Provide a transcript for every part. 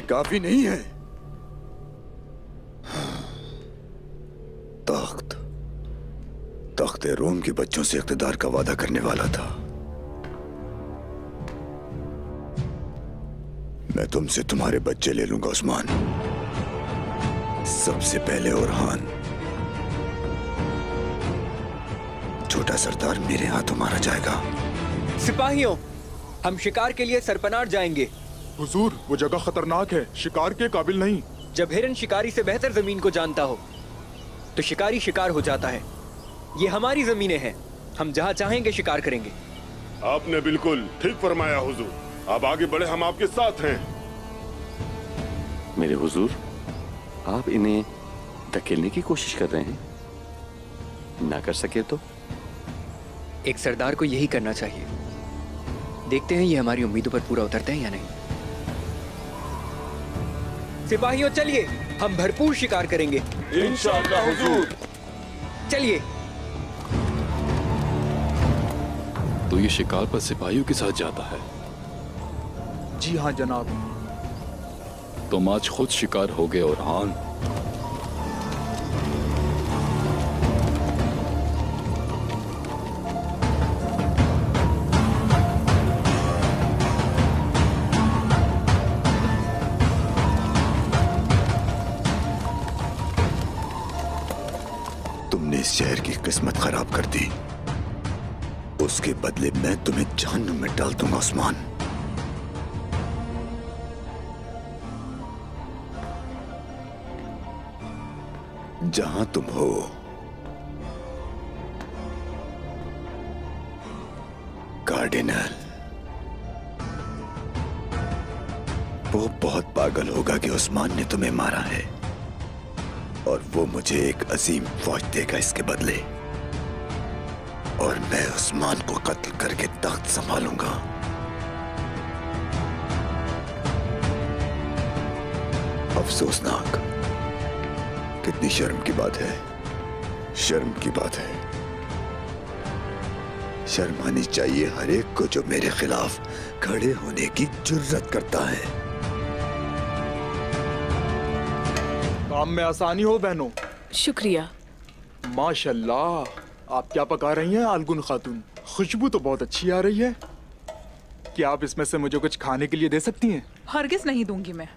काफी नहीं है। तख्ते रोम के बच्चों से इख्तिदार का वादा करने वाला था। मैं तुमसे तुम्हारे बच्चे ले लूंगा उस्मान। सबसे पहले ओरहान, छोटा सरदार मेरे हाथों मारा जाएगा। सिपाहियों, हम शिकार के लिए सरपनार जाएंगे। हुजूर, वो जगह खतरनाक है, शिकार के काबिल नहीं। जब हिरन शिकारी से बेहतर जमीन को जानता हो तो शिकारी शिकार हो जाता है। ये हमारी जमीनें हैं, हम जहाँ चाहेंगे शिकार करेंगे। आपने बिल्कुल ठीक फरमाया हुजूर। आप आगे बढ़े, हम आपके साथ हैं। मेरे हुजूर, आप इन्हें धकेलने की कोशिश कर रहे हैं, ना कर सके तो? एक सरदार को यही करना चाहिए। देखते हैं ये हमारी उम्मीदों पर पूरा उतरते हैं या नहीं। सिपाहियों चलिए, हम भरपूर शिकार करेंगे इंशाअल्लाह हुजूर। चलिए। तो ये शिकार पर सिपाहियों के साथ जाता है? जी हाँ जनाब। तुम आज खुद शिकार हो गए ओरहान। तुमने इस शहर की किस्मत खराब कर दी, उसके बदले मैं तुम्हें जहन्नुम में डाल दूंगा उस्मान। जहां तुम हो कार्डिनल, वो बहुत पागल होगा कि उस्मान ने तुम्हें मारा है, और वो मुझे एक अजीम फौज देगा इसके बदले, और मैं उस्मान को कत्ल करके तख्त संभालूंगा। अफसोसनाक, कितनी शर्म की बात है, शर्म की बात है। शर्म आनी चाहिए हर एक को जो मेरे खिलाफ खड़े होने की जुर्रत करता है। काम में आसानी हो बहनों। शुक्रिया। माशाल्लाह, आप क्या पका रही हैं आलगुन खातून? खुशबू तो बहुत अच्छी आ रही है। क्या आप इसमें से मुझे कुछ खाने के लिए दे सकती हैं? हरगिज नहीं दूंगी मैं।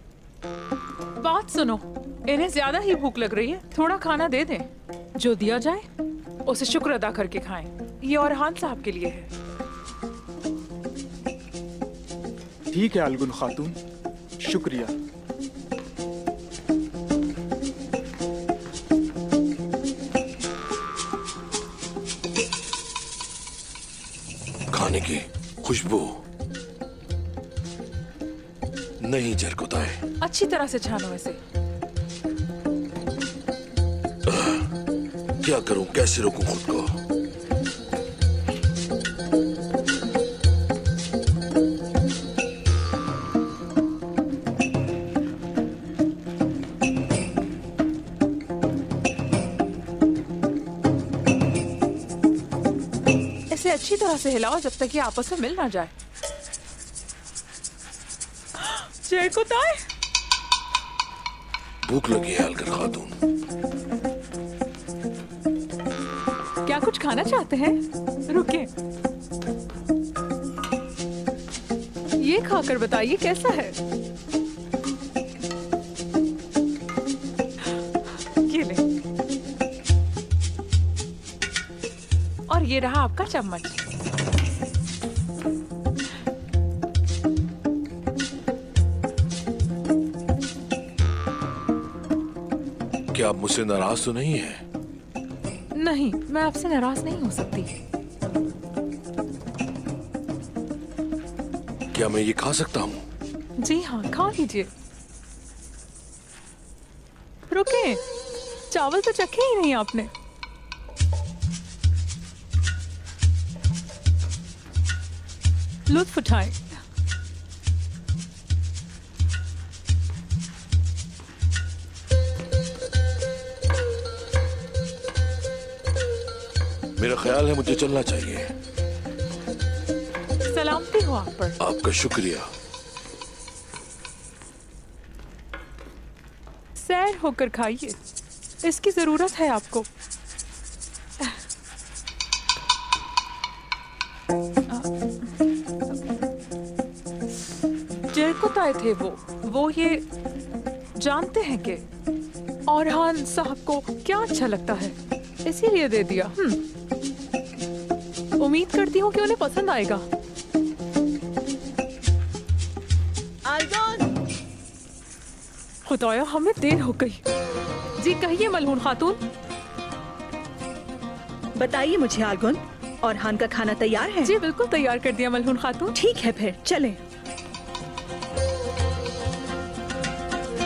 बात सुनो, इन्हें ज्यादा ही भूख लग रही है, थोड़ा खाना दे दें। जो दिया जाए उसे शुक्र अदा करके खाएं। ये ओरहान साहब के लिए है। ठीक है आलगुन खातून, शुक्रिया। खाने की खुशबू नहीं झरकुताए। अच्छी तरह से छानो इसे। क्या करूं, कैसे रोकूं खुद को? इसे अच्छी तरह से हिलाओ जब तक ये आपस में मिल ना जाए। झरकुताए। भूख लगी है अलगर खातून। क्या कुछ खाना चाहते हैं? रुके, ये खाकर बताइए कैसा है। ये ले, और ये रहा आपका चम्मच। क्या आप मुझसे नाराज तो नहीं है? नहीं, मैं आपसे नाराज नहीं हो सकती। क्या मैं ये खा सकता हूँ? जी हाँ, खा लीजिए। रुके, चावल तो चखे ही नहीं आपने। लुत्फ उठाएं। मेरा ख्याल है मुझे चलना चाहिए। सलामती हो आप पर। आपका शुक्रिया। सैर होकर खाइए, इसकी जरूरत है आपको। जयकुत आए थे वो ये जानते हैं कि औरहान साहब को क्या अच्छा लगता है, इसीलिए दे दिया। उम्मीद करती हूँ कि उन्हें पसंद आएगा। खुदाया, हमें देर हो गई। जी कहिए मलहून खातून। बताइए मुझे आलगुन, औरहान का खाना तैयार है? जी बिल्कुल तैयार कर दिया मलहून खातून। ठीक है फिर चलें।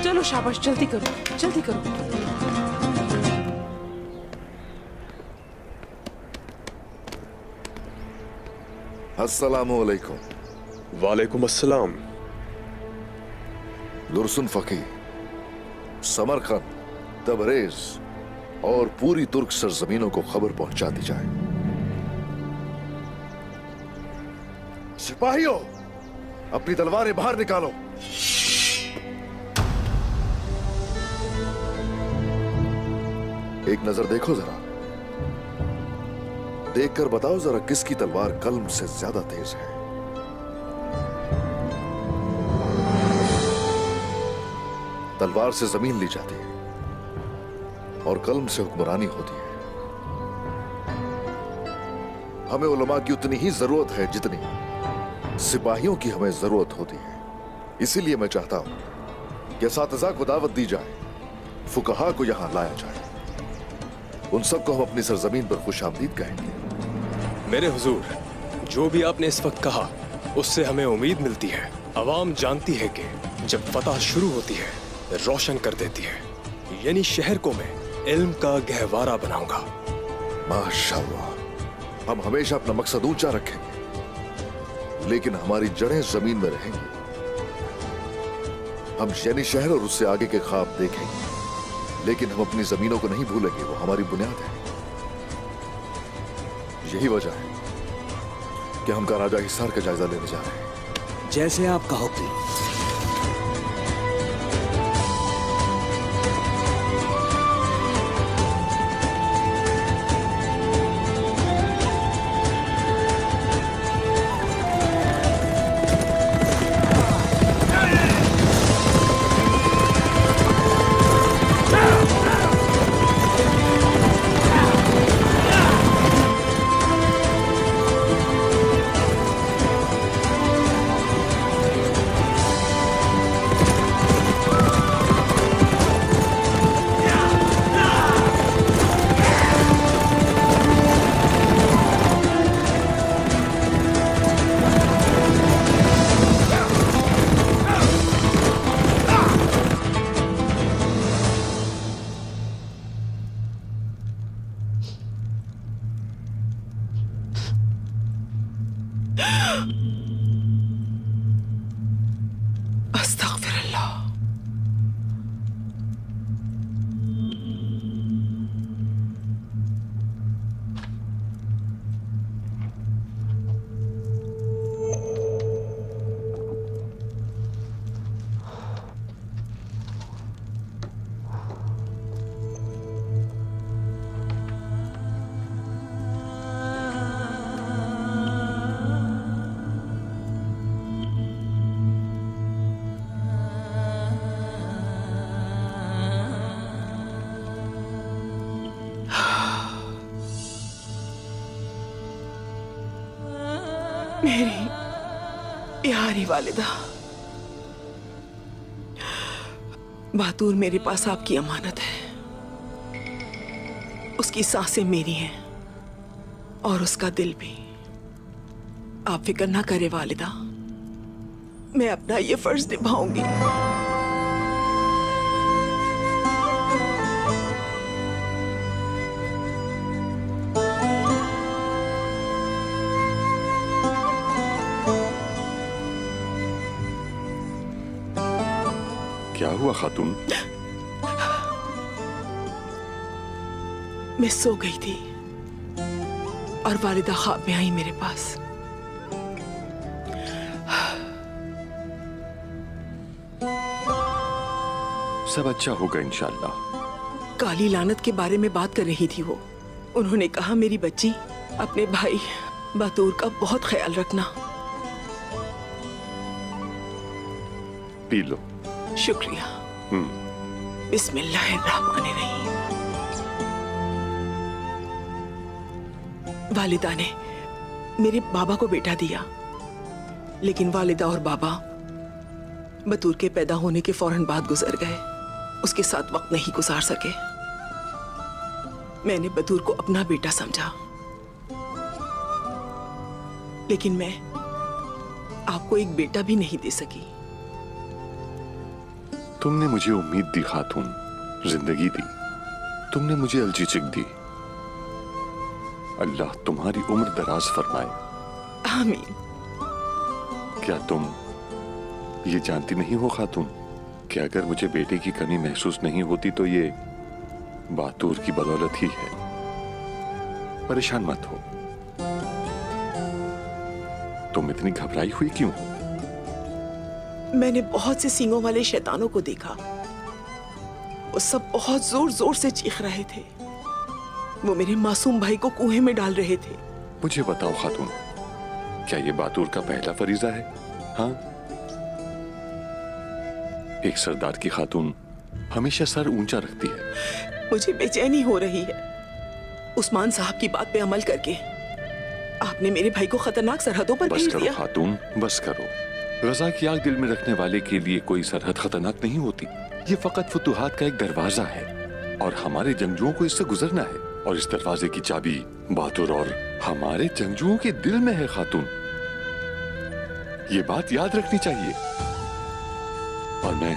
चलो शाबाश, जल्दी करो जल्दी करो। अस्सलामु अलैकुम। वालेकुम अस्सलाम। दुरसुन फकी, समरकंद, तबरेज और पूरी तुर्क सरजमीनों को खबर पहुंचा दी जाए। सिपाहियों, अपनी तलवारें बाहर निकालो। एक नजर देखो जरा, देखकर बताओ जरा किसकी तलवार कल्म से ज्यादा तेज है। तलवार से जमीन ली जाती है और कल्म से हुक्मरानी होती है। हमें उलमा की उतनी ही जरूरत है जितनी सिपाहियों की हमें जरूरत होती है। इसीलिए मैं चाहता हूं कि असातिज़ा को दावत दी जाए, फुकहा को यहां लाया जाए। उन सबको हम अपनी सरजमीन पर खुशामदीद कहेंगे। मेरे हुजूर, जो भी आपने इस वक्त कहा उससे हमें उम्मीद मिलती है। अवाम जानती है कि जब फतह शुरू होती है रोशन कर देती है, यानी शहर को मैं इल्म का गहवारा बनाऊंगा। माशाअल्लाह, हम हमेशा अपना मकसद ऊंचा रखेंगे, लेकिन हमारी जड़ें जमीन में रहेंगी। हम यानी शहर और उससे आगे के ख्वाब देखेंगे, लेकिन हम अपनी जमीनों को नहीं भूलेंगे, वो हमारी बुनियाद है। यही वजह है कि हम का राजा हिसार का जायजा लेने जा रहे हैं। जैसे आपका हुक्म। मेरी प्यारी वालिदा, बातूर मेरे पास आपकी अमानत है। उसकी सांसें मेरी हैं और उसका दिल भी। आप फिक्र ना करें वालिदा, मैं अपना ये फर्ज निभाऊंगी। क्या हुआ खातून? मैं सो गई थी और वालिदा ख्वाब में आई मेरे पास। सब अच्छा होगा इंशाल्लाह। काली लानत के बारे में बात कर रही थी वो। उन्होंने कहा मेरी बच्ची अपने भाई बातूर का बहुत ख्याल रखना। P low. शुक्रिया। बिस्मिल्लाहिर्रहमानिर्रहीम। वालिदा ने मेरे बाबा को बेटा दिया, लेकिन वालिदा और बाबा बतूर के पैदा होने के फौरन बाद गुजर गए। उसके साथ वक्त नहीं गुजार सके। मैंने बतूर को अपना बेटा समझा, लेकिन मैं आपको एक बेटा भी नहीं दे सकी। तुमने मुझे उम्मीद दी खातून, जिंदगी दी। तुमने मुझे अलजीचिक दी। अल्लाह तुम्हारी उम्र दराज फरमाए। आमीन। क्या तुम ये जानती नहीं हो खातून कि अगर मुझे बेटे की कमी महसूस नहीं होती तो ये बातूर की बदौलत ही है। परेशान मत हो। तुम इतनी घबराई हुई क्यों हो? मैंने बहुत से सींगों वाले शैतानों को देखा। वो सब बहुत जोर जोर से चीख रहे थे। वो मेरे मासूम भाई को कुएं में डाल रहे थे। मुझे बताओ खातून, क्या ये बातूर का पहला फरीजा है? हाँ, एक सरदार की खातून हमेशा सर ऊंचा रखती है। मुझे बेचैनी हो रही है। उस्मान साहब की बात पे अमल करके आपने मेरे भाई को खतरनाक सरहदों पर भेज दिया। खातून बस करो। रजा की आग दिल में रखने वाले के लिए कोई सरहद खतरनाक नहीं होती। ये फकत फुतूहात का एक दरवाजा है और हमारे जंगजुओं को इससे गुजरना है। और इस दरवाजे की चाबी बातूर और हमारे जंगजुओं के दिल में है खातून। ये बात याद रखनी चाहिए। और मैं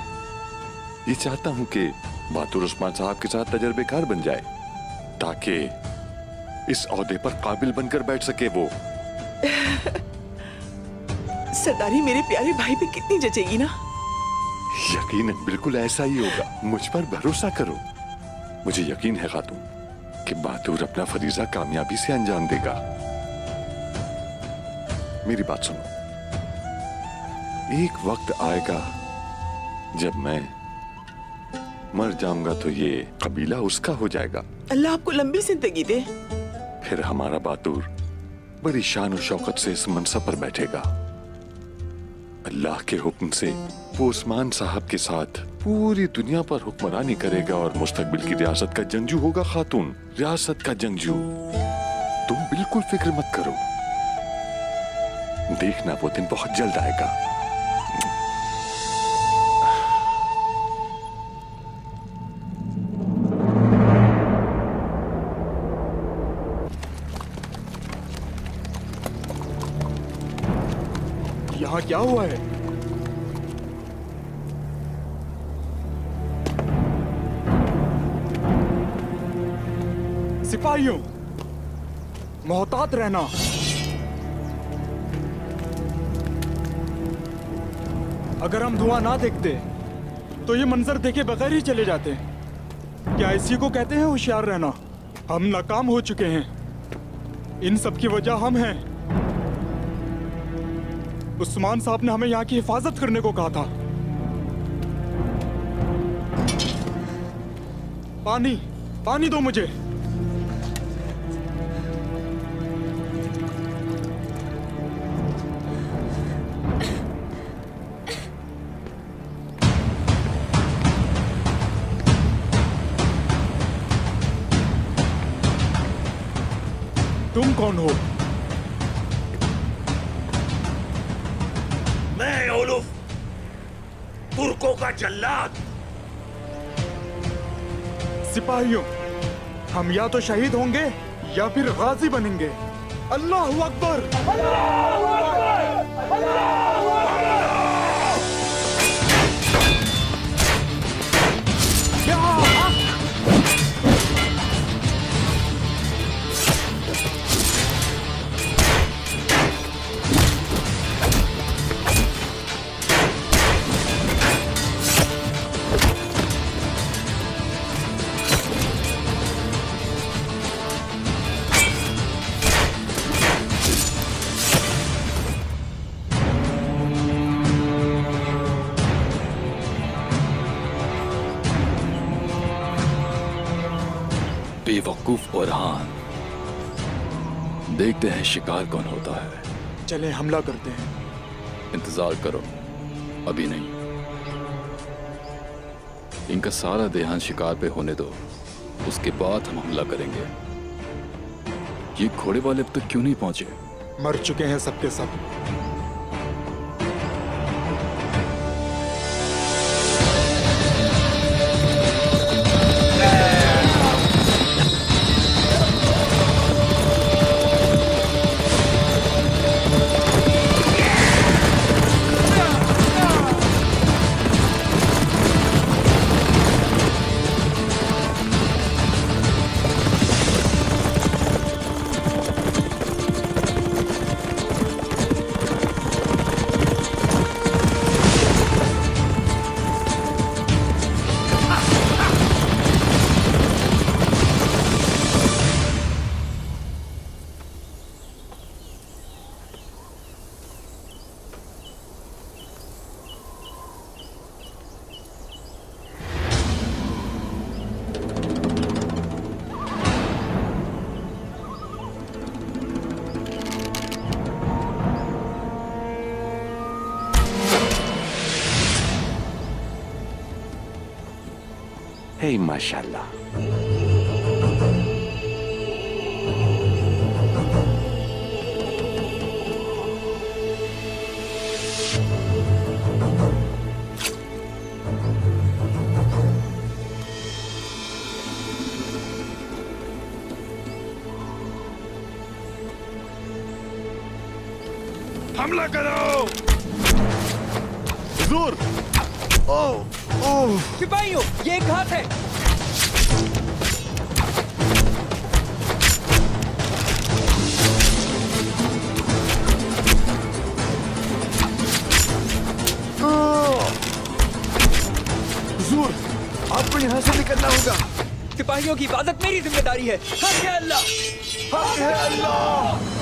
ये चाहता हूं कि बातूर उस्मान साहब के साथ तजर्बेकार बन जाए ताकि इस ओहदे पर काबिल बनकर बैठ सके वो। सरदारी मेरे प्यारे भाई पे कितनी जचेगी ना। यकीनन बिल्कुल ऐसा ही होगा। मुझ पर भरोसा करो। मुझे यकीन है खातून कि बातूर अपना फरीजा कामयाबी से अंजाम देगा। मेरी बात सुनो। एक वक्त आएगा जब मैं मर जाऊंगा तो ये कबीला उसका हो जाएगा। अल्लाह आपको लंबी जिंदगी दे। फिर हमारा बातूर बड़ी शान और शौकत से इस मनसब पर बैठेगा। अल्लाह के हुक्म से वो उस्मान साहब के साथ पूरी दुनिया पर हुक्मरानी करेगा और मुस्तकबिल की रियासत का जंगजू होगा खातून। रियासत का जंगजू। तुम बिल्कुल फिक्र मत करो। देखना वो दिन बहुत जल्द आएगा। यहाँ क्या हुआ है? सिपाहियों, मोहतात रहना। अगर हम धुआं ना देखते तो ये मंजर देखे बगैर ही चले जाते। क्या इसी को कहते हैं होशियार रहना? हम नाकाम हो चुके हैं। इन सब की वजह हम हैं। उस्मान साहब ने हमें यहाँ की हिफाजत करने को कहा था। पानी, पानी दो मुझे। तुम कौन हो? मैं ओलुफ, तुर्कों का जल्लाद। सिपाहियों, हम या तो शहीद होंगे या फिर गाजी बनेंगे। अल्लाहू अकबर! अल्लाहू अकबर! अल्लाहू अकबर! बेवकूफ ओरहान। देखते हैं शिकार कौन होता है। चले हमला करते हैं। इंतजार करो, अभी नहीं। इनका सारा ध्यान शिकार पे होने दो, उसके बाद हम हमला करेंगे। ये घोड़े वाले अब तक क्यों नहीं पहुंचे? मर चुके हैं सबके सब। हे माशाल्लाह। हमला करो। हुजूर! सिपाहियों, ये एक घात है। हुजूर, आपको यहाँ से निकलना होगा। सिपाहियों की हिफाजत मेरी जिम्मेदारी है। हक है अल्लाह। हक है अल्लाह।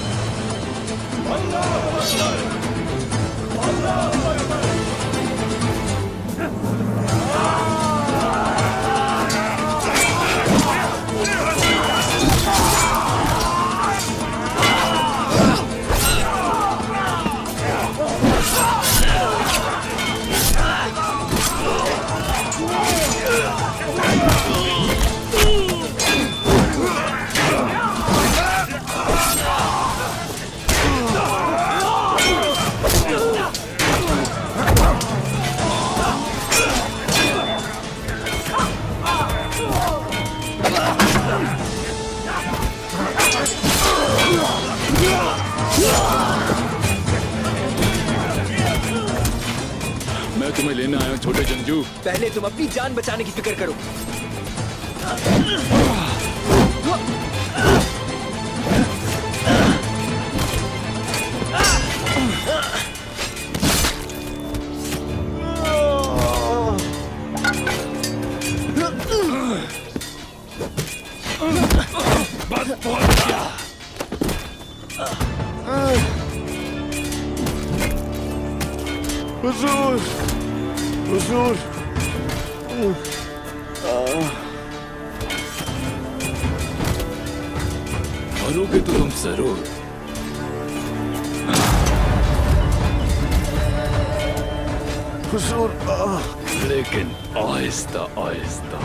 मैं तुम्हें लेने आया हूं छोटे जंगजू। पहले तुम अपनी जान बचाने की फिक्र करो। बस पहुंच गया। हुजूर! हुजूर! मरोगे तो तुम जरूर। हुजूर! लेकिन आहिस्ता आहिस्ता।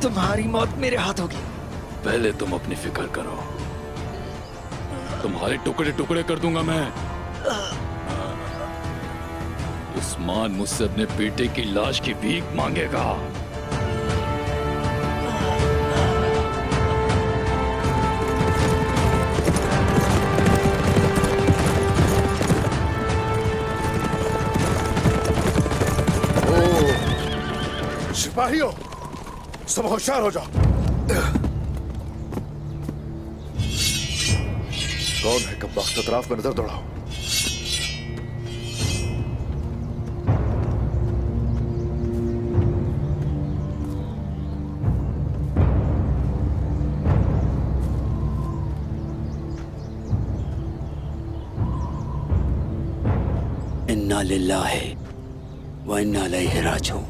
तुम्हारी मौत मेरे हाथ होगी। पहले तुम अपनी फिक्र करो, तुम्हारे टुकड़े टुकड़े कर दूंगा मैं। उस्मान मुझसे अपने बेटे की लाश की भीख मांगेगा। सिपाहियों, सब होशियार हो जाओ। कौन है कब्बाख्त? अतराफ में नजर दौड़ाओ। इन्ना लिल्लाहि व इन्ना इलैहि राजिऊन।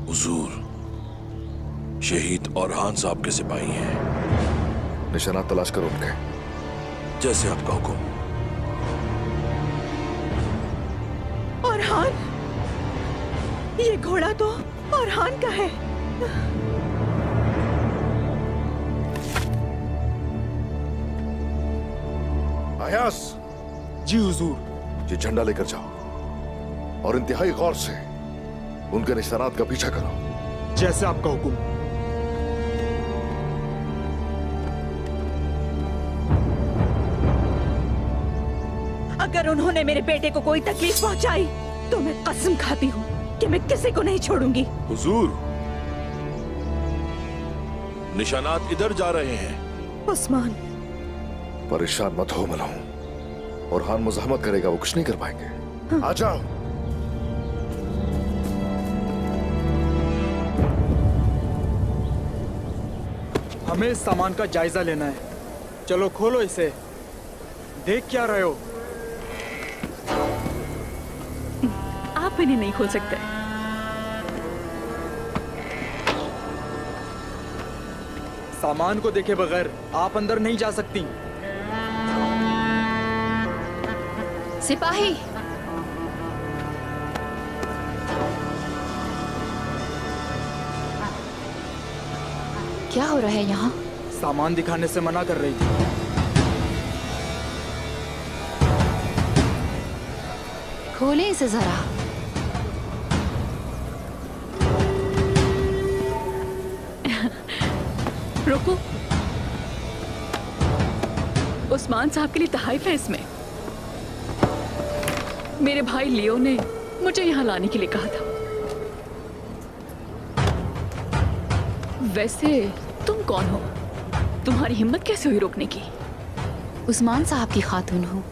हुजूर, शहीद औरहान साहब के सिपाही हैं। निशानात तलाश करो उनके। जैसे आपका हुक्म। औरहान, ये घोड़ा तो औरहान का है। आयास। जी हुजूर। ये झंडा लेकर जाओ और इंतहाई गौर से उनके निशानात का पीछा करो। जैसे आपका हुक्म। अगर उन्होंने मेरे बेटे को कोई तकलीफ पहुंचाई तो मैं कसम खाती हूँ कि मैं किसी को नहीं छोड़ूंगी। हुजूर, निशानात इधर जा रहे हैं। उस्मान, परेशान मत हो मलहूम। और हान मुज़ाहमत करेगा, वो कुछ नहीं कर पाएंगे। आ जाओ। हमें इस सामान का जायजा लेना है। चलो खोलो इसे। देख क्या रहे हो? आप इन्हें नहीं खोल सकते। सामान को देखे बगैर आप अंदर नहीं जा सकती। सिपाही, क्या हो रहा है यहाँ? सामान दिखाने से मना कर रही थी। खोलें इसे जरा। रुको, उस्मान साहब के लिए तहफ़ है इसमें। मेरे भाई लियो ने मुझे यहाँ लाने के लिए कहा था। वैसे तुम कौन हो? तुम्हारी हिम्मत कैसे हुई रोकने की? उस्मान साहब की खातून हूँ,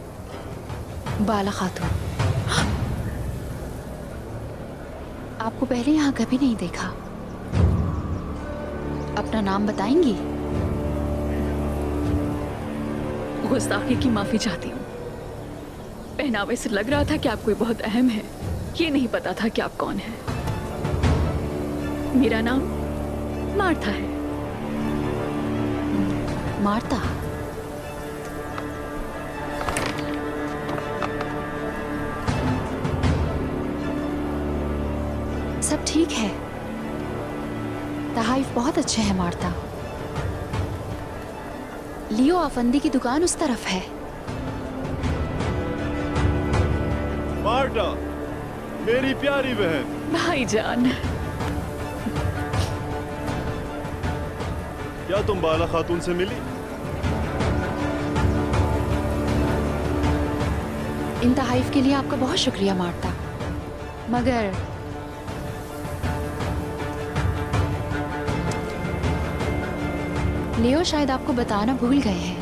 बाला खातून। आपको पहले यहाँ कभी नहीं देखा। अपना नाम बताएंगी? गुस्ताखी की माफी चाहती हूँ। पहनावे से लग रहा था कि आप कोई बहुत अहम है। ये नहीं पता था कि आप कौन हैं। मेरा नाम मार्था है। मार्था? सब ठीक है। तहाइफ बहुत अच्छे हैं मार्था। लियो अफंदी की दुकान उस तरफ है। मार्टा, मेरी प्यारी बहन। भाईजान। क्या तुम बाला खातून से मिली? इन तहाइफ के लिए आपका बहुत शुक्रिया मार्ता, मगर लियो शायद आपको बताना भूल गए हैं।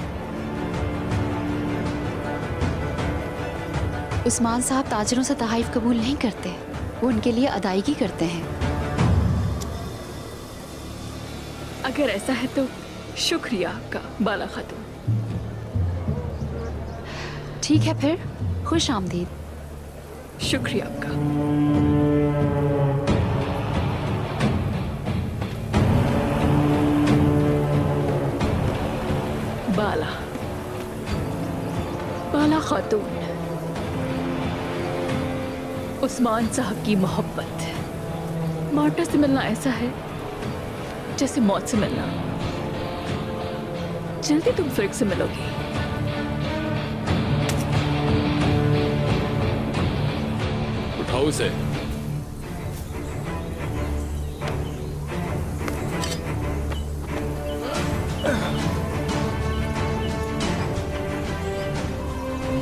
उस्मान साहब ताजरों से तहाइफ कबूल नहीं करते, वो उनके लिए अदायगी करते हैं। अगर ऐसा है तो शुक्रिया आपका बाला खातून। ठीक है फिर, खुश आमदीद। शुक्रिया आपका। बाला खातून, उस्मान साहब की मोहब्बत। मार्टा से मिलना ऐसा है जैसे मौत से मिलना। जल्दी तुम स्वर्ग से मिलोगी। उठाओ उसे।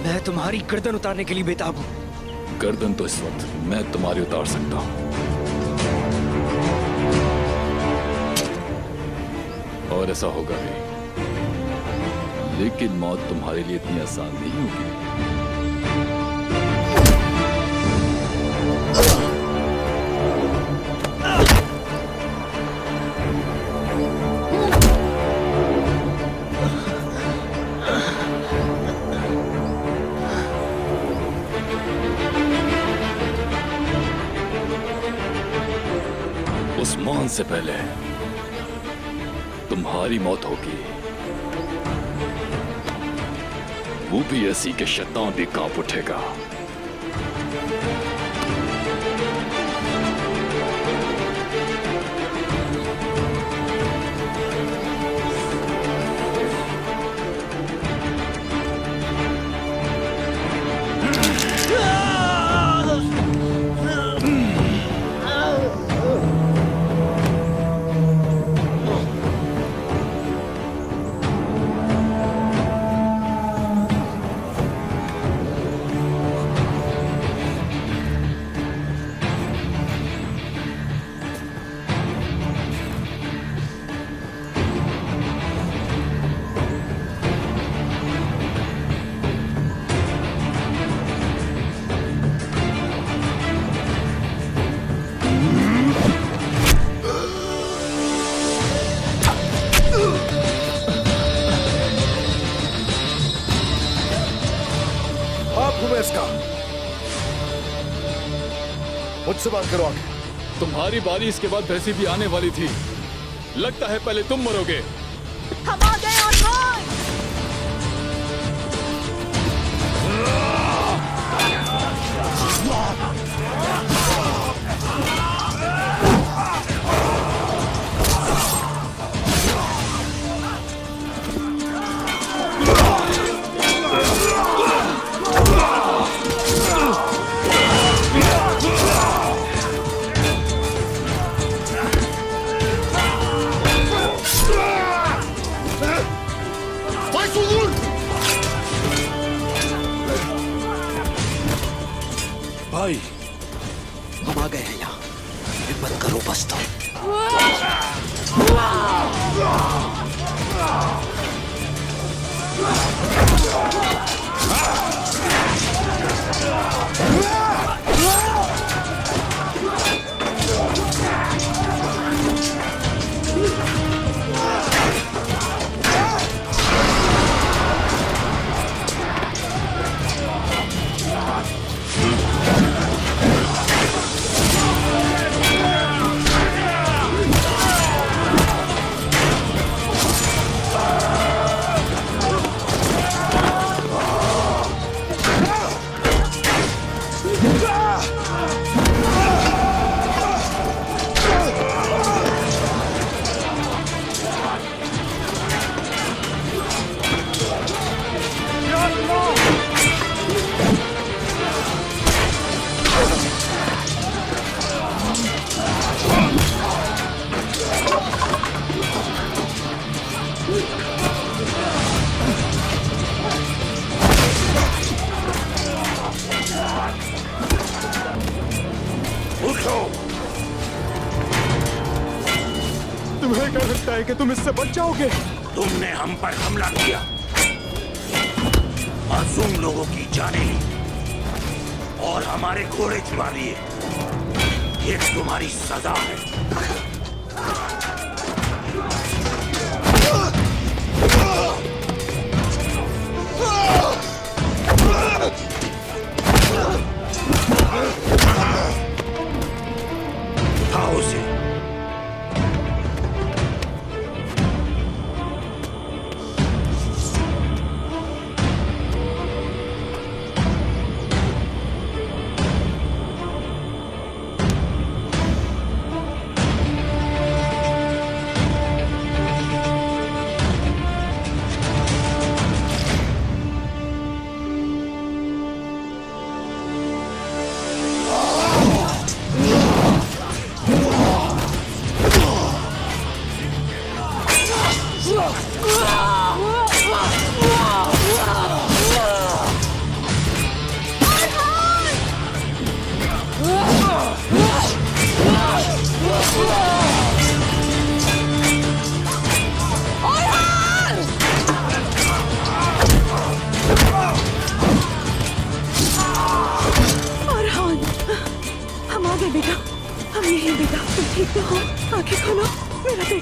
मैं तुम्हारी गर्दन उतारने के लिए बेताब हूं। गर्दन तो इस वक्त मैं तुम्हारी उतार सकता हूं, और ऐसा होगा भी। लेकिन मौत तुम्हारे लिए इतनी आसान नहीं होगी। उस्मान से पहले तुम्हारी मौत होगी। वो भी ऐसी के शैतान भी कांप उठेगा। मुझसे बात करो आगे। तुम्हारी बारी इसके बाद वैसी भी आने वाली थी। लगता है पहले तुम मरोगे। हम आ गए अरमान। भाई हम आ गए हैं यहाँ। हिम्मत करो बस तो। तुम्हें क्या लगता है कि तुम इससे बच जाओगे? तुमने हम पर हमला किया, मासूम लोगों की जानें ली और हमारे घोड़े चुरा लिए। ये तुम्हारी सजा है। उठाओ उसे।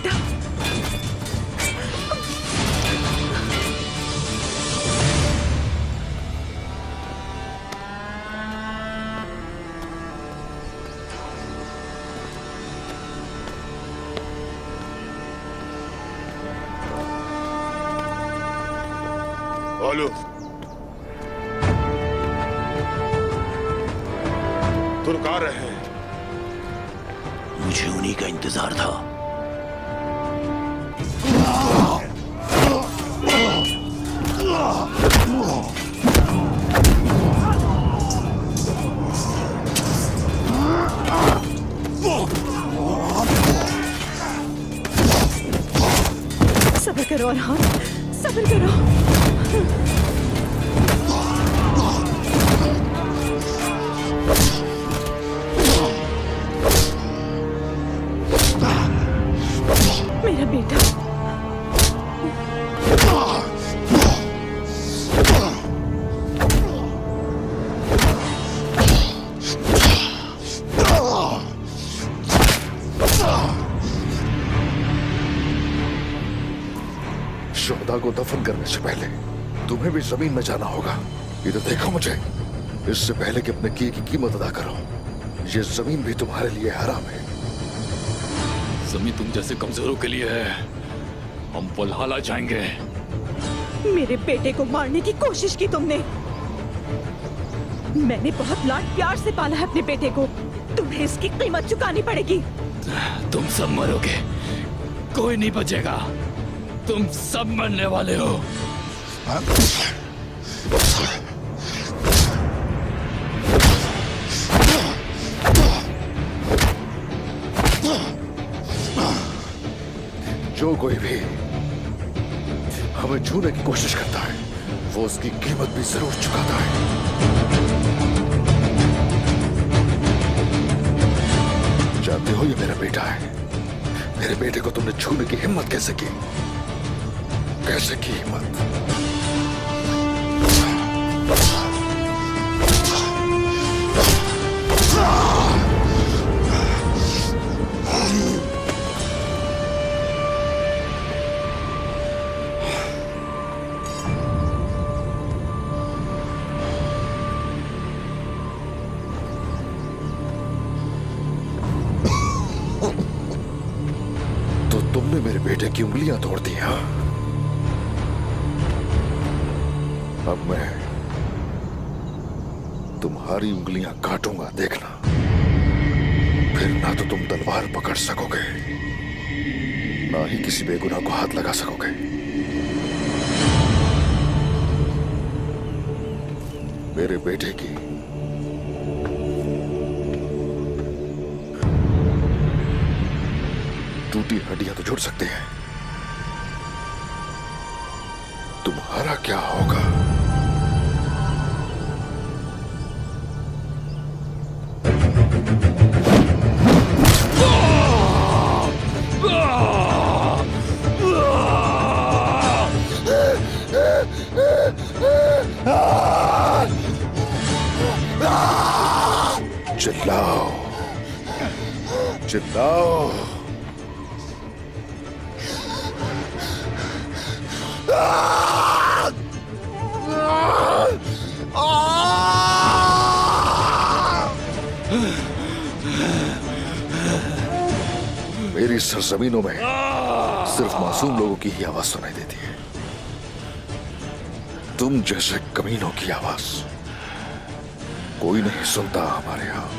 बेटा। बोलो, तुर्क आ रहे हैं। मुझे उन्हीं का इंतजार था। सब्र करो अरहान, सब्र करो। मेरा बेटा। शुहदा को दफन करने से पहले तुम्हें भी जमीन में जाना होगा। इधर देखो मुझे। इससे पहले कि अपने किए की कीमत अदा करो, ये जमीन भी तुम्हारे लिए हराम है। जमीन तुम जैसे कमजोरों के लिए है। हम वल्हला जाएंगे। मेरे बेटे को मारने की कोशिश की तुमने। मैंने बहुत लाड प्यार से पाला है अपने बेटे को। तुम्हें इसकी कीमत चुकानी पड़ेगी। तुम सब मरोगे, कोई नहीं बचेगा। तुम सब मरने वाले हो। जो कोई भी हमें छूने की कोशिश करता है, वो उसकी कीमत भी जरूर चुकाता है। जानते हो, ये मेरा बेटा है। मेरे बेटे को तुमने छूने की हिम्मत कैसे की? कैसे की हिम्मत? तो तुमने मेरे बेटे की उंगलियां तोड़ दी। हाँ, अब मैं तुम्हारी उंगलियां काटूंगा, देखना। फिर ना तो तुम तलवार पकड़ सकोगे, ना ही किसी बेगुनाह को हाथ लगा सकोगे। मेरे बेटे की टूटी हड्डियां तो जुड़ सकती हैं, तुम्हारा क्या होगा? चिल्लाओ, चिल्लाओ। मेरी सरजमीनों में सिर्फ मासूम लोगों की ही आवाज सुनाई देती है। तुम जैसे कमीनों की आवाज कोई नहीं सुनता हमारे यहाँ।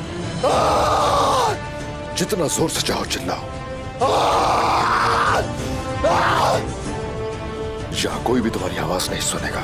जितना जोर से चाहो चिल्लाओ, यहाँ कोई भी तुम्हारी आवाज नहीं सुनेगा।